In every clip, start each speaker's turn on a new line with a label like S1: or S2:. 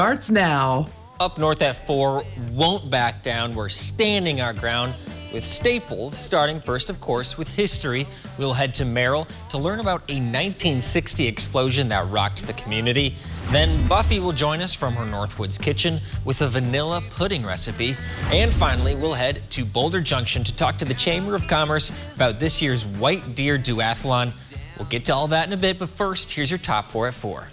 S1: Starts now.
S2: Up north at 4, won't back down. We're standing our ground with Staples, starting first, of course, with history. We'll head to Merrill to learn about a 1960 explosion that rocked the community. Then Buffy will join us from her Northwoods kitchen with a vanilla pudding recipe. And finally, we'll head to Boulder Junction to talk to the Chamber of Commerce about this year's White Deer Duathlon. We'll get to all that in a bit, but first, here's your top 4 at 4.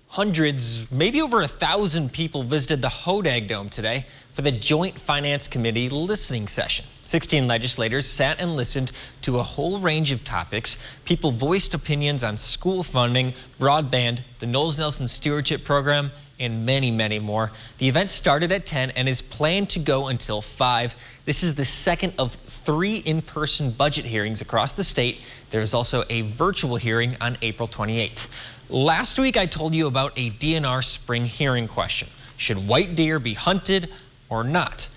S2: Hundreds, maybe over 1,000 people visited the Hodag Dome today for the Joint Finance Committee listening session. 16 legislators sat and listened to a whole range of topics. People voiced opinions on school funding, broadband, the Knowles Nelson Stewardship Program, and many, many more. The event started at 10 and is planned to go until 5. This is the second of 3 in-person budget hearings across the state. There's also a virtual hearing on April 28th. Last week, I told you about a DNR spring hearing question. Should white deer be hunted or not?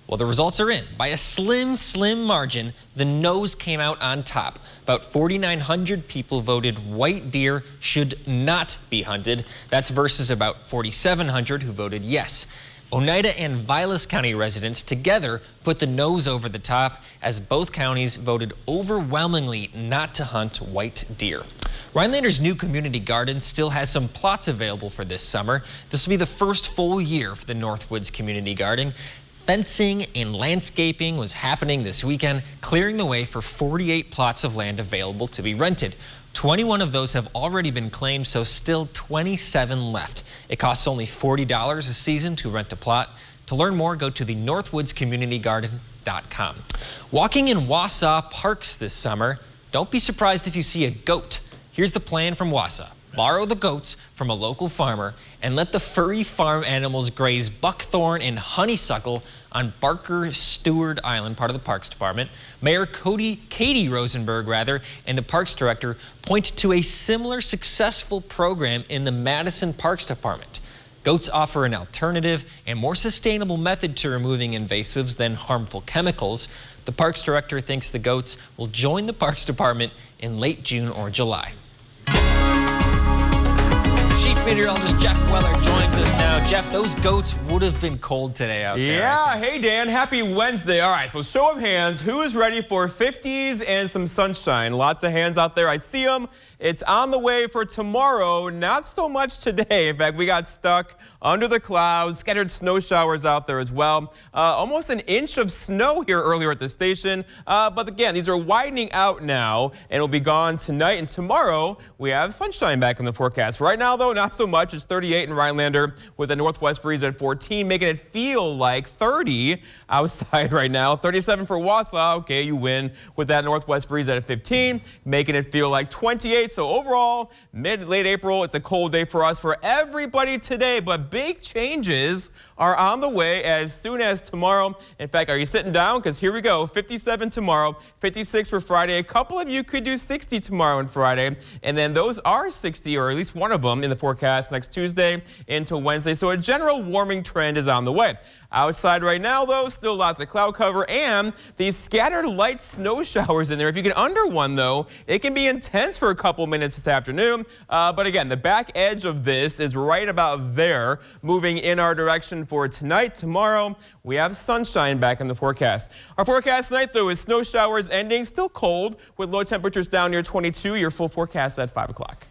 S2: Well, the results are in. By a slim margin, the no's came out on top. About 4,900 people voted white deer should not be hunted. That's versus about 4,700 who voted yes. Oneida and Vilas County residents together put the no's over the top as both counties voted overwhelmingly not to hunt white deer. Rhinelander's new community garden still has some plots available for this summer. This will be the first full year for the Northwoods Community Garden. Fencing and landscaping was happening this weekend, clearing the way for 48 plots of land available to be rented. 21 of those have already been claimed, so still 27 left. It costs only $40 a season to rent a plot. To learn more, go to the northwoodscommunitygarden.com. Walking in Wausau parks this summer, don't be surprised if you see a goat. Here's the plan from Wausau. Borrow the goats from a local farmer and let the furry farm animals graze buckthorn and honeysuckle on Barker Stewart Island, part of the Parks Department. Mayor Katie Rosenberg, and the Parks Director point to a similar successful program in the Madison Parks Department. Goats offer an alternative and more sustainable method to removing invasives than harmful chemicals. The Parks Director thinks the goats will join the Parks Department in late June or July. Chief Meteorologist Jeff Weller joins us now. Jeff, those goats would have been cold today out there.
S3: Yeah, hey Dan, happy Wednesday. All right, so show of hands, who is ready for 50s and some sunshine? Lots of hands out there, I see them. It's on the way for tomorrow, not so much today. In fact, we got stuck under the clouds, scattered snow showers out there as well. Almost an inch of snow here earlier at the station. But again, these are widening out now and will be gone tonight and tomorrow. We have sunshine back in the forecast. Right now, though, not so much. It's 38 in Rhinelander with a northwest breeze at 14, making it feel like 30 outside right now. 37 for Wausau. Okay, you win with that northwest breeze at 15, making it feel like 28. So overall, mid-late April, it's a cold day for us, for everybody today, but big changes are on the way as soon as tomorrow. In fact, are you sitting down? Because here we go, 57 tomorrow, 56 for Friday. A couple of you could do 60 tomorrow and Friday, and then those are 60, or at least one of them in the forecast next Tuesday into Wednesday. So a general warming trend is on the way. Outside right now, though, still lots of cloud cover and these scattered light snow showers in there. If you get under one, though, it can be intense for a couple minutes this afternoon. But again, the back edge of this is right about there, moving in our direction for tonight. Tomorrow, we have sunshine back in the forecast. Our forecast tonight, though, is snow showers ending, still cold with low temperatures down near 22. Your full forecast at 5 o'clock.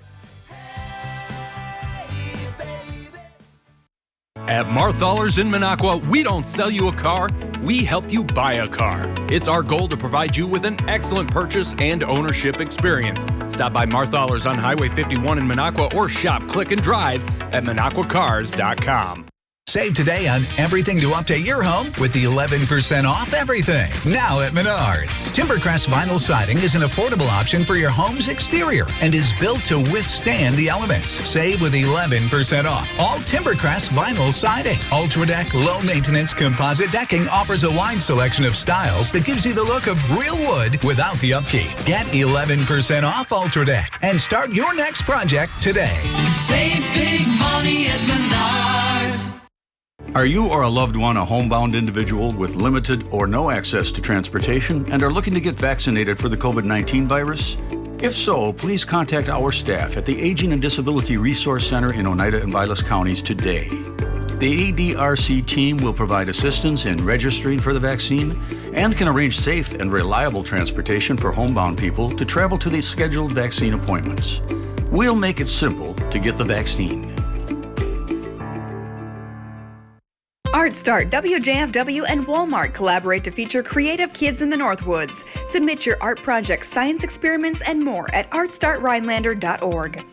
S4: At Marthaler's in Minocqua, we don't sell you a car, we help you buy a car. It's our goal to provide you with an excellent purchase and ownership experience. Stop by Marthaler's on Highway 51 in Minocqua or shop, click and drive at MinocquaCars.com.
S5: Save today on everything to update your home with the 11% off everything. Now at Menards. Timbercrest vinyl siding is an affordable option for your home's exterior and is built to withstand the elements. Save with 11% off all Timbercrest vinyl siding. UltraDeck low-maintenance composite decking offers a wide selection of styles that gives you the look of real wood without the upkeep. Get 11% off UltraDeck and start your next project today.
S6: Save big money at Menards.
S7: Are you or a loved one a homebound individual with limited or no access to transportation and are looking to get vaccinated for the COVID-19 virus? If so, please contact our staff at the Aging and Disability Resource Center in Oneida and Vilas counties today. The ADRC team will provide assistance in registering for the vaccine and can arrange safe and reliable transportation for homebound people to travel to the scheduled vaccine appointments. We'll make it simple to get the vaccine.
S1: ArtStart, WJFW, and Walmart collaborate to feature creative kids in the Northwoods. Submit your art projects, science experiments, and more at artstartrhinelander.org.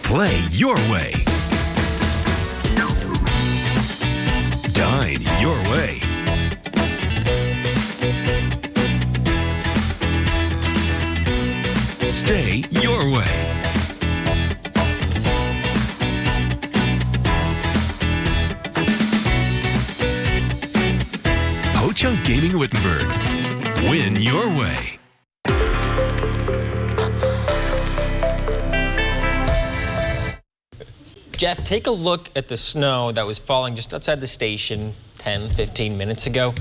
S8: Play your way. Dine your way. Stay your way. Ho-Chunk Gaming Wittenberg. Win your way.
S2: Jeff, take a look at the snow that was falling just outside the station 10, 15 minutes ago.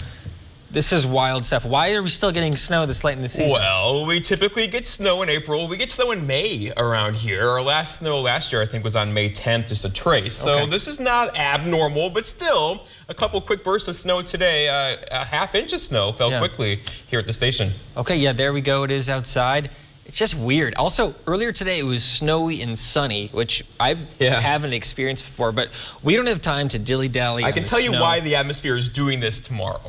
S2: This is wild stuff. Why are we still getting snow this late in the season?
S3: Well, we typically get snow in April. We get snow in May around here. Our last snow last year, I think, was on May 10th, just a trace. So this is not abnormal, but still, a couple quick bursts of snow today. A half-inch of snow fell quickly here at the station.
S2: Okay, yeah, there we go. It is outside. It's just weird. Also, earlier today, it was snowy and sunny, which I haven't experienced before, but we don't have time to dilly-dally.
S3: I can tell you why the atmosphere is doing this tomorrow.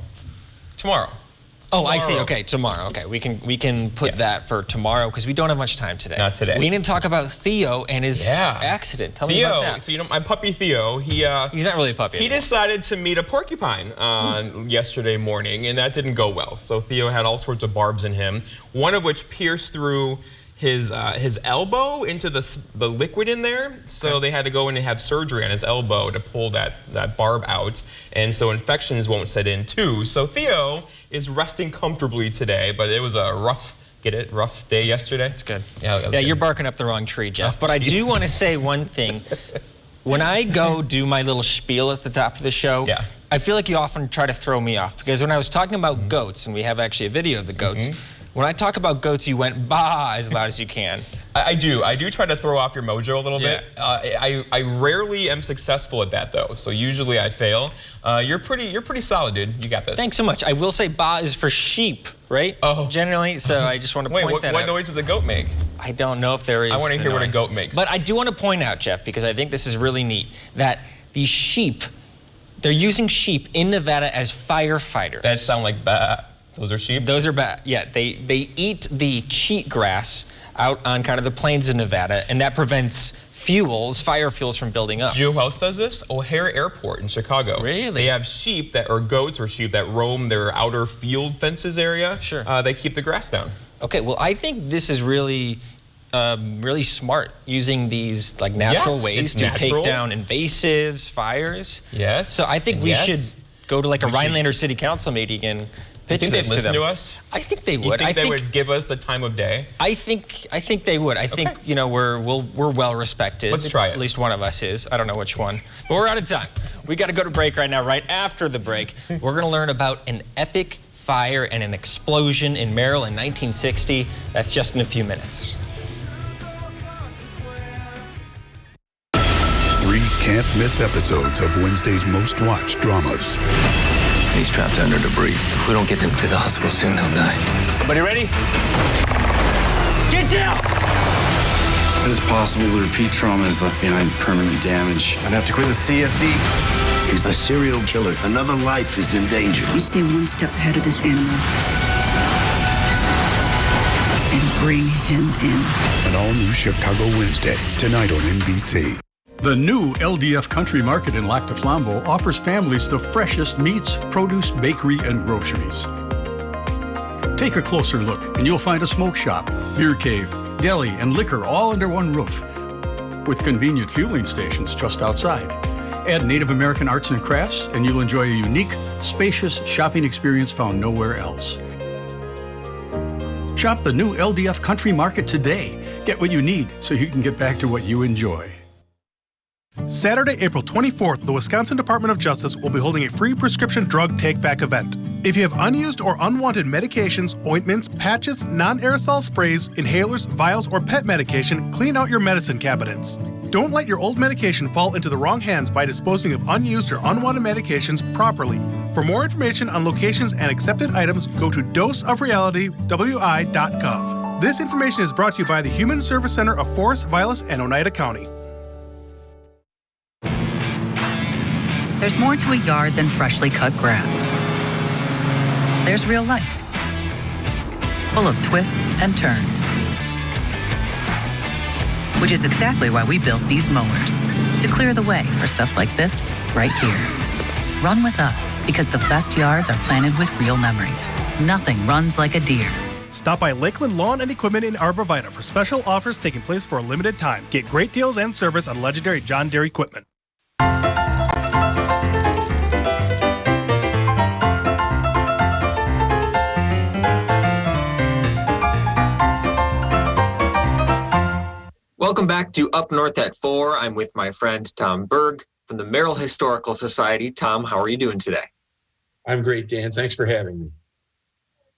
S2: Oh, I see. Okay, tomorrow. Okay, we can put that for tomorrow because we don't have much time today.
S3: Not today.
S2: We need to talk about Theo and his accident. Tell me about that.
S3: So, you know, my puppy Theo, he's
S2: not really a puppy
S3: He
S2: anymore.
S3: decided to meet a porcupine yesterday morning, and that didn't go well. So Theo had all sorts of barbs in him, one of which pierced through his elbow into the liquid in there. So they had to go in and have surgery on his elbow to pull that barb out. And so infections won't set in too. So Theo is resting comfortably today, but it was a rough day yesterday.
S2: That's good.
S3: Yeah,
S2: you're barking up the wrong tree, Jeff. But I do want to say one thing. When I go do my little spiel at the top of the show, I feel like you often try to throw me off. Because when I was talking about goats, and we have actually a video of the goats, when I talk about goats, you went bah as loud as you can.
S3: I do try to throw off your mojo a little bit. I rarely am successful at that though. So usually I fail. You're pretty solid, dude. You got this.
S2: Thanks so much. I will say bah is for sheep, right?
S3: Oh.
S2: Generally, so I just want to point that out.
S3: What noise does a goat make?
S2: I don't know if there is.
S3: I want to hear what a goat makes.
S2: But I do want to point out, Jeff, because I think this is really neat, that the sheep, they're using sheep in Nevada as firefighters.
S3: That sound like bah. Those are sheep?
S2: Those are bad. Yeah, they eat the cheatgrass out on kind of the plains of Nevada, and that prevents fire fuels from building up.
S3: Do you know who else does this? O'Hare Airport in Chicago.
S2: Really?
S3: They have sheep goats or sheep that roam their outer field fences area.
S2: Sure.
S3: They keep the grass down.
S2: Okay, well, I think this is really smart, using these like natural ways to take down invasives, fires.
S3: Yes.
S2: So I think we should go to like a Rhinelander City Council meeting and pitch
S3: this
S2: to them.
S3: You think they'd listen to us?
S2: I think they would.
S3: You think they would give us the time of day?
S2: I think they would. I think we're well respected.
S3: Let's try it.
S2: At least one of us is. I don't know which one. But we're out of time. We got to go to break right now. Right after the break, we're going to learn about an epic fire and an explosion in Merrill in 1960. That's just in a few minutes.
S9: 3 can't-miss episodes of Wednesday's most-watched dramas.
S10: He's trapped under debris. If we don't get him to the hospital soon, he'll die.
S11: Everybody ready? Get down!
S12: It is possible the repeat trauma has left behind permanent damage. I'd have to quit the CFD.
S9: He's a serial killer. Another life is in danger.
S13: We stay one step ahead of this animal and bring him in.
S9: An all-new Chicago Wednesday, tonight on NBC.
S7: The new LDF Country Market in Lac du Flambeau offers families the freshest meats, produce, bakery, and groceries. Take a closer look and you'll find a smoke shop, beer cave, deli, and liquor all under one roof, with convenient fueling stations just outside. Add Native American arts and crafts and you'll enjoy a unique, spacious shopping experience found nowhere else. Shop the new LDF Country Market today. Get what you need so you can get back to what you enjoy.
S14: Saturday, April 24th, the Wisconsin Department of Justice will be holding a free prescription drug take-back event.
S11: If you have unused or unwanted medications, ointments, patches, non-aerosol sprays, inhalers, vials, or pet medication, clean out your medicine cabinets. Don't let your old medication fall into the wrong hands by disposing of unused or unwanted medications properly. For more information on locations and accepted items, go to doseofrealitywi.gov. This information is brought to you by the Human Service Center of Forest, Vilas, and Oneida County.
S14: There's more to a yard than freshly cut grass. There's real life, full of twists and turns. Which is exactly why we built these mowers, to clear the way for stuff like this right here. Run with us, because the best yards are planted with real memories. Nothing runs like a deer.
S11: Stop by Lakeland Lawn and Equipment in Arbor Vitae for special offers taking place for a limited time. Get great deals and service on legendary John Deere equipment.
S2: Welcome back to Up North at 4. I'm with my friend Tom Berg from the Merrill Historical Society. Tom, how are you doing today?
S15: I'm great, Dan. Thanks for having me.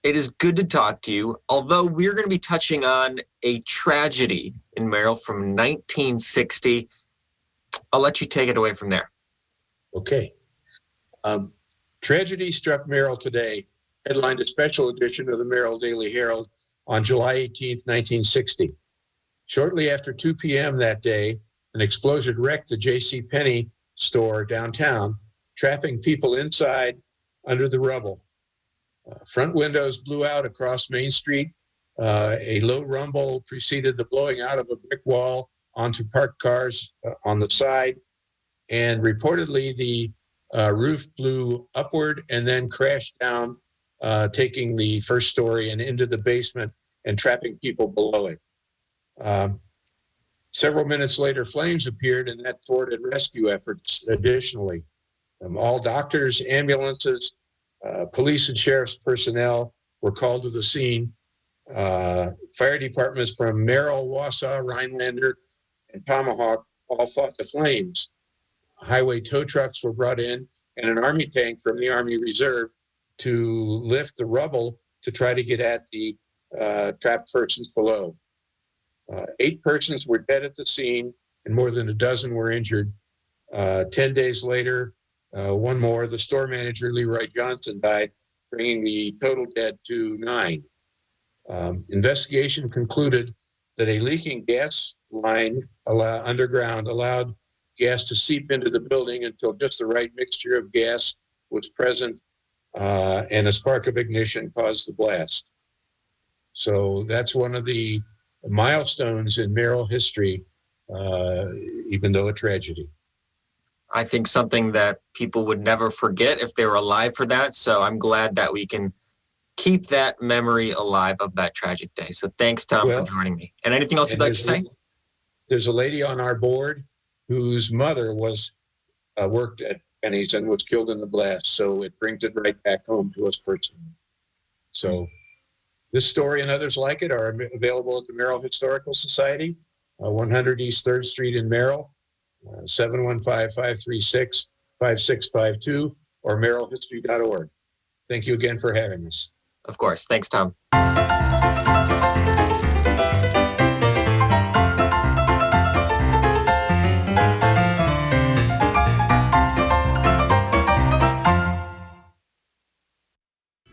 S2: It is good to talk to you, although we're going to be touching on a tragedy in Merrill from 1960. I'll let you take it away from there.
S15: Okay. Tragedy struck Merrill today, headlined a special edition of the Merrill Daily Herald on July 18th, 1960. Shortly after 2 p.m. that day, an explosion wrecked the J.C. Penney store downtown, trapping people inside under the rubble. Front windows blew out across Main Street. A low rumble preceded the blowing out of a brick wall onto parked cars on the side. And reportedly, the roof blew upward and then crashed down, taking the first story and into the basement and trapping people below it. Several minutes later, flames appeared and that thwarted rescue efforts additionally. All doctors, ambulances, police and sheriff's personnel were called to the scene. Fire departments from Merrill, Wausau, Rhinelander, and Tomahawk all fought the flames. Highway tow trucks were brought in and an Army tank from the Army Reserve to lift the rubble to try to get at the trapped persons below. 8 persons were dead at the scene and more than a dozen were injured. 10 days later, one more, the store manager, Leroy Johnson, died, bringing the total dead to 9. Investigation concluded that a leaking gas line underground allowed gas to seep into the building until just the right mixture of gas was present and a spark of ignition caused the blast. So that's one of the milestones in Merrill history, even though a tragedy.
S2: I think something that people would never forget if they were alive for that. So I'm glad that we can keep that memory alive of that tragic day. So thanks, Tom, for joining me. And anything else you'd like to say?
S15: There's a lady on our board whose mother was worked at Penny's and was killed in the blast. So it brings it right back home to us personally. So this story and others like it are available at the Merrill Historical Society, 100 East 3rd Street in Merrill, 715-536-5652, or merrillhistory.org. Thank you again for having us.
S2: Of course. Thanks, Tom.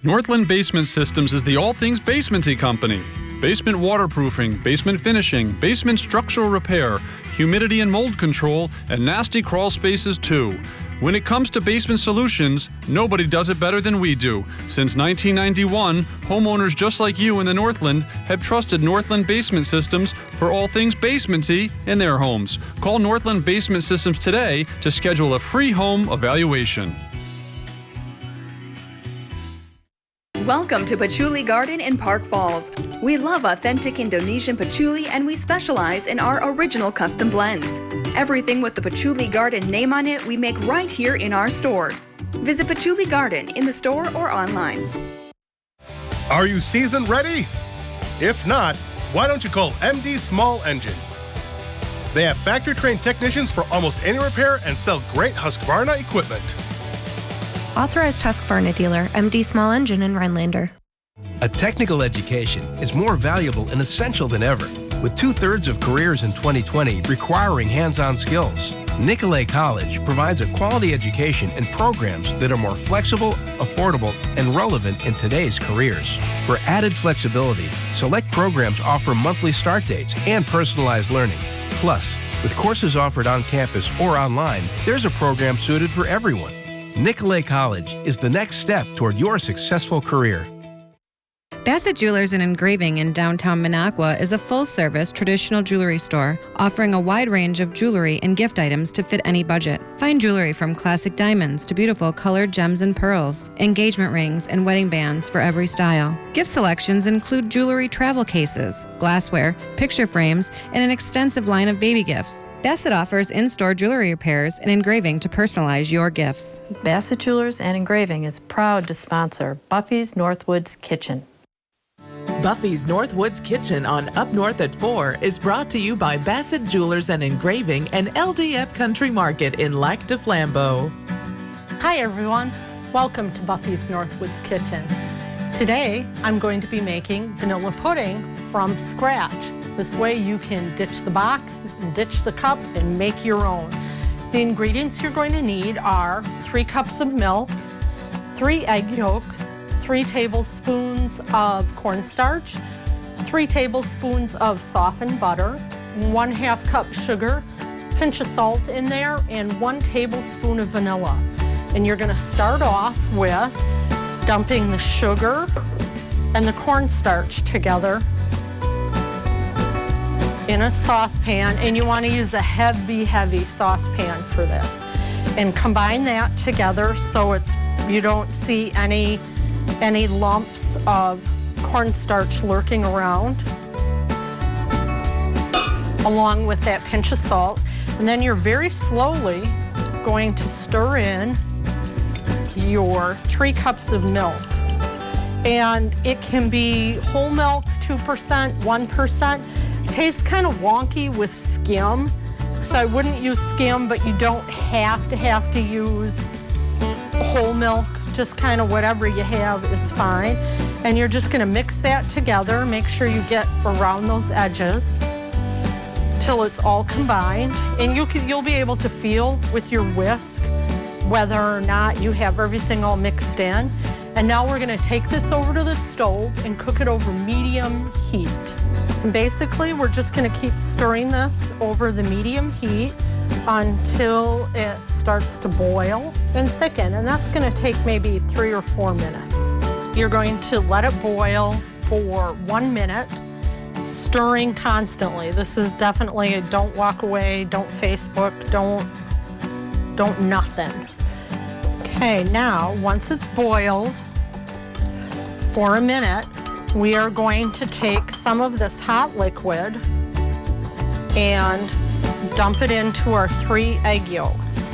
S4: Northland Basement Systems is the all things basementy company. Basement waterproofing, basement finishing, basement structural repair, humidity and mold control, and nasty crawl spaces too. When it comes to basement solutions, nobody does it better than we do. Since 1991, homeowners just like you in the Northland have trusted Northland Basement Systems for all things basementy in their homes. Call Northland Basement Systems today to schedule a free home evaluation.
S1: Welcome to Patchouli Garden in Park Falls. We love authentic Indonesian patchouli and we specialize in our original custom blends. Everything with the Patchouli Garden name on it we make right here in our store. Visit Patchouli Garden in the store or online.
S11: Are you season ready? If not, why don't you call MD Small Engine? They have factory-trained technicians for almost any repair and sell great Husqvarna equipment.
S16: Authorized Husqvarna dealer, MD Small Engine in Rhinelander.
S17: A technical education is more valuable and essential than ever, with 2/3 of careers in 2020 requiring hands-on skills. Nicolet College provides a quality education and programs that are more flexible, affordable, and relevant in today's careers. For added flexibility, select programs offer monthly start dates and personalized learning. Plus, with courses offered on campus or online, there's a program suited for everyone. Nicolet College is the next step toward your successful career.
S18: Bassett Jewelers and Engraving in downtown Minocqua is a full-service traditional jewelry store offering a wide range of jewelry and gift items to fit any budget. Find jewelry from classic diamonds to beautiful colored gems and pearls, engagement rings, and wedding bands for every style. Gift selections include jewelry travel cases, glassware, picture frames, and an extensive line of baby gifts. Bassett offers in-store jewelry repairs and engraving to personalize your gifts.
S19: Bassett Jewelers and Engraving is proud to sponsor Buffy's Northwoods Kitchen.
S20: Buffy's Northwoods Kitchen on Up North at 4 is brought to you by Bassett Jewelers and Engraving and LDF Country Market in Lac du Flambeau.
S21: Hi everyone, welcome to Buffy's Northwoods Kitchen. Today I'm going to be making vanilla pudding from scratch. This way you can ditch the box, ditch the cup, and make your own. The ingredients you're going to need are 3 cups of milk, 3 egg yolks, 3 tablespoons of cornstarch, 3 tablespoons of softened butter, 1/2 cup sugar, pinch of salt in there, and 1 tablespoon of vanilla. And you're gonna start off with dumping the sugar and the cornstarch together in a saucepan, and you wanna use a heavy saucepan for this. And combine that together so you don't see any lumps of cornstarch lurking around, along with that pinch of salt. And then you're very slowly going to stir in your 3 cups of milk. And it can be whole milk, 2%, 1%. Tastes kind of wonky with skim, so I wouldn't use skim, but you don't have to use whole milk. Just kind of whatever you have is fine. And you're just gonna mix that together. Make sure you get around those edges till it's all combined. And you'll be able to feel with your whisk whether or not you have everything all mixed in. And now we're gonna take this over to the stove and cook it over medium heat. And basically, we're just gonna keep stirring this over the medium heat until it starts to boil and thicken, and that's going to take maybe 3 or 4 minutes. You're going to let it boil for 1 minute, stirring constantly. This is definitely a don't walk away, don't Facebook, don't nothing. Okay, now once it's boiled for a minute, we are going to take some of this hot liquid and dump it into our 3 egg yolks.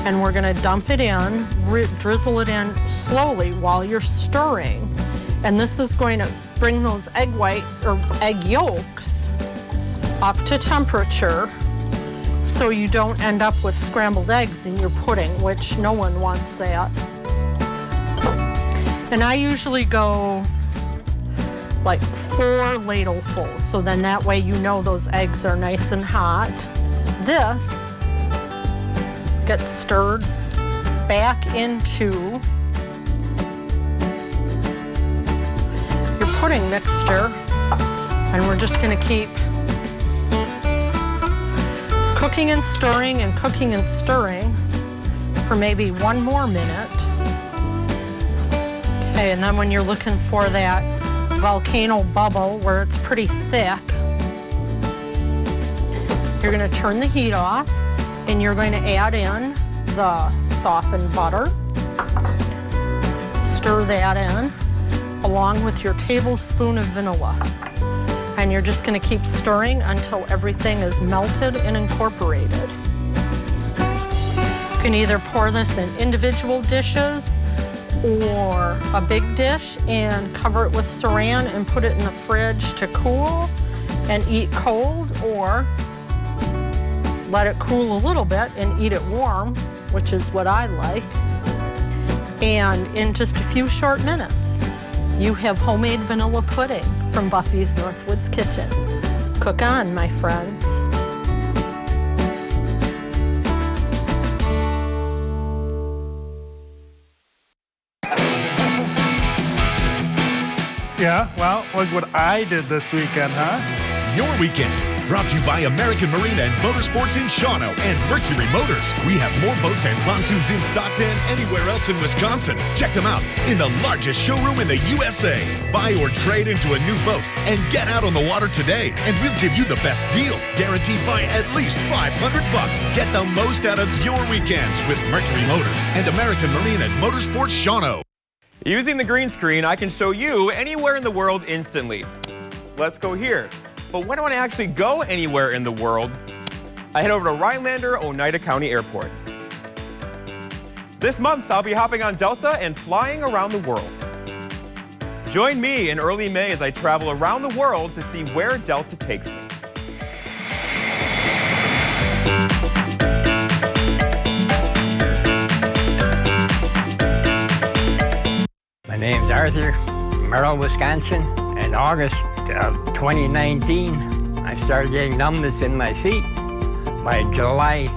S21: And we're gonna dump it in, drizzle it in slowly while you're stirring. And this is going to bring those egg whites or egg yolks up to temperature so you don't end up with scrambled eggs in your pudding, which no one wants that. And I usually go like 4 ladlefuls, so then that way you know those eggs are nice and hot. This gets stirred back into your pudding mixture, and we're just gonna keep cooking and stirring for maybe 1 more minute. Okay, and then when you're looking for that volcano bubble where it's pretty thick, you're going to turn the heat off and you're going to add in the softened butter. Stir that in along with your tablespoon of vanilla. And you're just going to keep stirring until everything is melted and incorporated. You can either pour this in individual dishes or a big dish and cover it with saran and put it in the fridge to cool and eat cold, or let it cool a little bit and eat it warm, which is what I like. And in just a few short minutes, you have homemade vanilla pudding from Buffy's Northwoods Kitchen. Cook on, my friends.
S5: Yeah, well, look what I did this weekend, huh?
S22: Your weekends, brought to you by American Marine and Motorsports in Shawano and Mercury Motors. We have more boats and pontoons in stock than anywhere else in Wisconsin. Check them out in the largest showroom in the USA. Buy or trade into a new boat and get out on the water today, and we'll give you the best deal, guaranteed by at least $500. Get the most out of your weekends with Mercury Motors and American Marine and Motorsports Shawano.
S3: Using the green screen, I can show you anywhere in the world instantly. Let's go here. But when I want to actually go anywhere in the world, I head over to Rhinelander, Oneida County Airport. This month, I'll be hopping on Delta and flying around the world. Join me in early May as I travel around the world to see where Delta takes me.
S23: My name's Arthur, Merrill, Wisconsin. In August of 2019, I started getting numbness in my feet. By July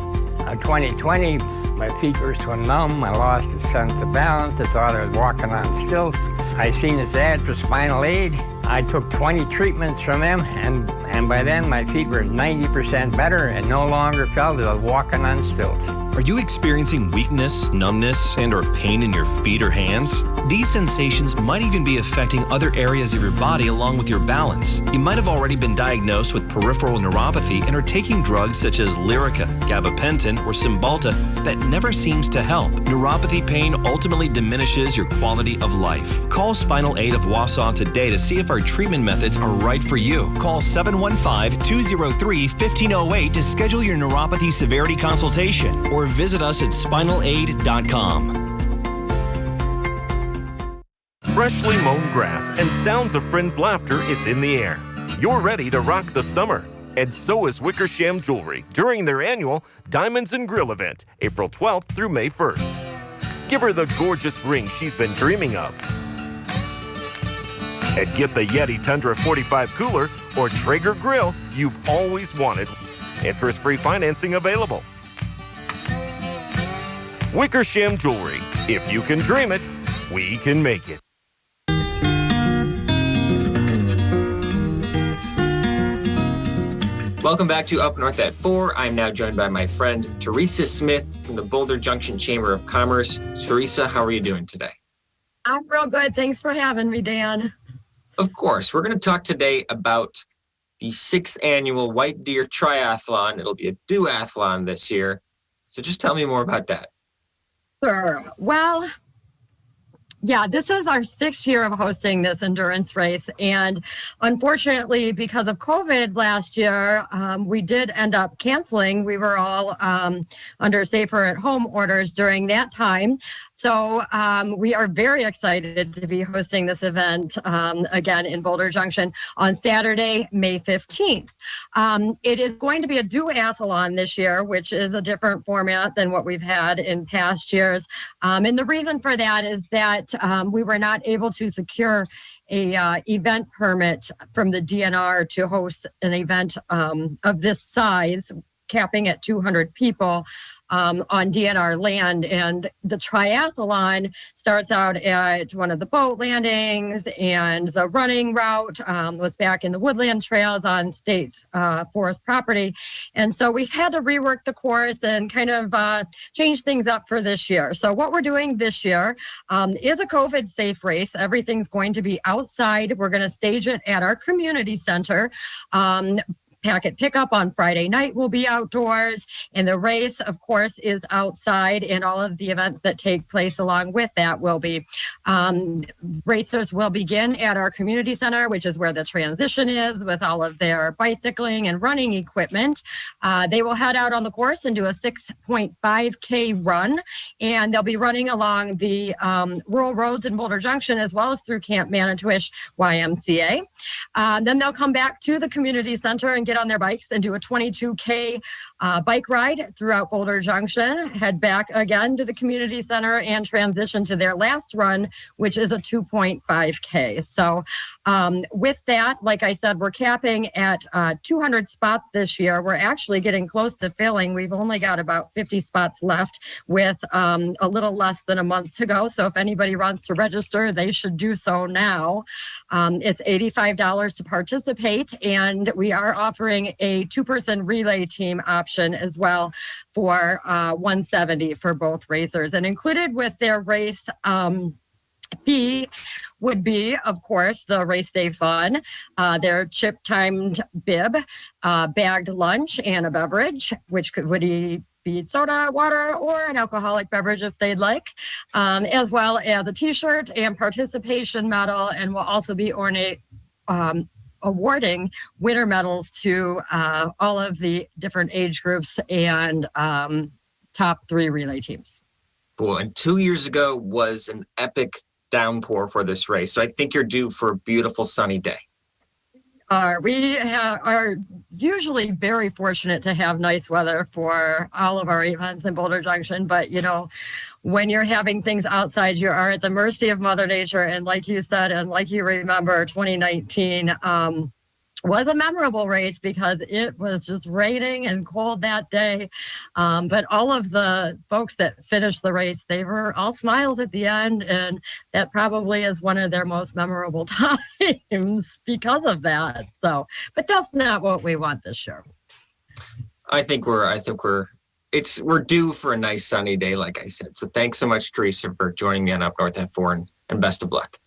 S23: of 2020, my feet were so numb, I lost a sense of balance. I thought I was walking on stilts. I seen this ad for Spinal Aid. I took 20 treatments from them, and by then my feet were 90% better and no longer felt as I was walking on stilts.
S24: Are you experiencing weakness, numbness, and/or pain in your feet or hands? These sensations might even be affecting other areas of your body along with your balance. You might have already been diagnosed with peripheral neuropathy and are taking drugs such as Lyrica, gabapentin, or Cymbalta that never seems to help. Neuropathy pain ultimately diminishes your quality of life. Call Spinal Aid of Wausau today to see if our treatment methods are right for you. Call 715-203-1508 to schedule your neuropathy severity consultation or visit us at spinalaid.com.
S8: Freshly mown grass and sounds of friends' laughter is in the air. You're ready to rock the summer. And so is Wickersham Jewelry during their annual Diamonds and Grill event, April 12th through May 1st. Give her the gorgeous ring she's been dreaming of. And get the Yeti Tundra 45 cooler or Traeger grill you've always wanted. Interest-free financing available. Wickersham Jewelry. If you can dream it, we can make it.
S2: Welcome back to Up North at 4. I'm now joined by my friend Teresa Smith from the Boulder Junction Chamber of Commerce. Teresa, how are you doing today?
S25: I'm real good. Thanks for having me, Dan.
S2: Of course. We're going to talk today about the 6th annual White Deer Triathlon. It'll be a duathlon this year. So just tell me more about that.
S25: Sure. Well, yeah, this is our 6th year of hosting this endurance race. And unfortunately, because of COVID last year, we did end up canceling. We were all under safer at home orders during that time. So we are very excited to be hosting this event again in Boulder Junction on Saturday, May 15th. It is going to be a duathlon this year, which is a different format than what we've had in past years. And the reason for that is that we were not able to secure a event permit from the DNR to host an event of this size, capping at 200 people on DNR land. And the triathlon starts out at one of the boat landings, and the running route was back in the woodland trails on state forest property. And so we had to rework the course and kind of change things up for this year. So what we're doing this year is a COVID safe race. Everything's going to be outside. We're going to stage it at our community center. Packet pickup on Friday night will be outdoors, and the race, of course, is outside, and all of the events that take place along with that will be. Racers will begin at our community center, which is where the transition is with all of their bicycling and running equipment. They will head out on the course and do a 6.5K run, and they'll be running along the rural roads in Boulder Junction as well as through Camp Manitowish YMCA. Then they'll come back to the community center and get on their bikes and do a 22K bike ride throughout Boulder Junction, head back again to the community center, and transition to their last run, which is a 2.5K. So with that, like I said, we're capping at 200 spots this year. We're actually getting close to filling. We've only got about 50 spots left with a little less than a month to go. So if anybody wants to register, they should do so now. It's $85 to participate, and we are offering a 2-person relay team option as well for $170 for both racers. And included with their race fee would be, of course, the race day fun, their chip-timed bib, bagged lunch, and a beverage, which would be soda, water, or an alcoholic beverage if they'd like, as well as a t-shirt and participation medal, and we'll also be awarding winner medals to all of the different age groups and top 3 relay teams.
S2: Cool. And 2 years ago was an epic downpour for this race, so I think you're due for a beautiful sunny day.
S25: We are usually very fortunate to have nice weather for all of our events in Boulder Junction. But, you know, when you're having things outside, you are at the mercy of Mother Nature. And like you said, and like you remember, 2019 was a memorable race because it was just raining and cold that day. But all of the folks that finished the race, they were all smiles at the end. And that probably is one of their most memorable times because of that. So, but that's not what we want this year.
S2: I think we're due for a nice sunny day, like I said. So thanks so much, Teresa, for joining me on Up North at 4, and best of luck.